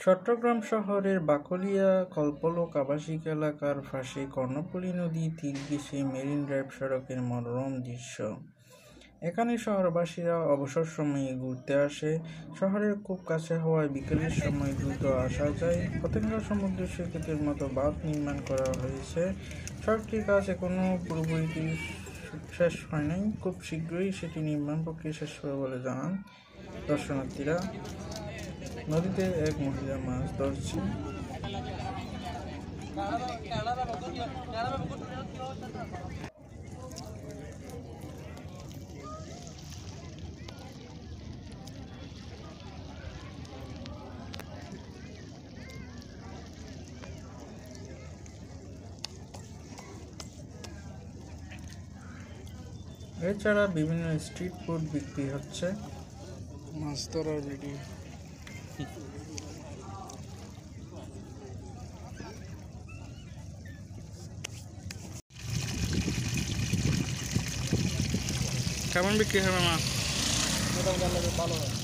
চট্টগ্রাম শহরের বাকলিয়া কল্পলোক আবাসিক এলাকার পাশে কর্ণফুলী নদীর তীর ঘেঁষে মেরিন ড্রাইভ সড়কের মনোরম দৃশ্য। এখানে শহরবাসীরা অবসর সময়ে ঘুরতে আসে। শহরের খুব কাছে হওয়ায় বিকেলের সময় দ্রুত আসা যায়। পতেঙ্গা সমুদ্র সৈকতের মতো বাঁধ নির্মাণ করা হয়েছে। সড়কটির কাজ এখনও পুরোপুরি শেষ হয় নাই, খুব শীঘ্রই সেটি নির্মাণ প্রক্রিয়া শেষ হবে বলে জানান দর্শনার্থীরা। নদীতে এক মহিলা মাছ ধরছে। এছাড়া বিভিন্ন স্ট্রিট ফুড বিক্রি হচ্ছে। মাছ ধরার ভিডিও। কেমন বিক্রি হবে মাছ? মোটামুটি ভালো হয়।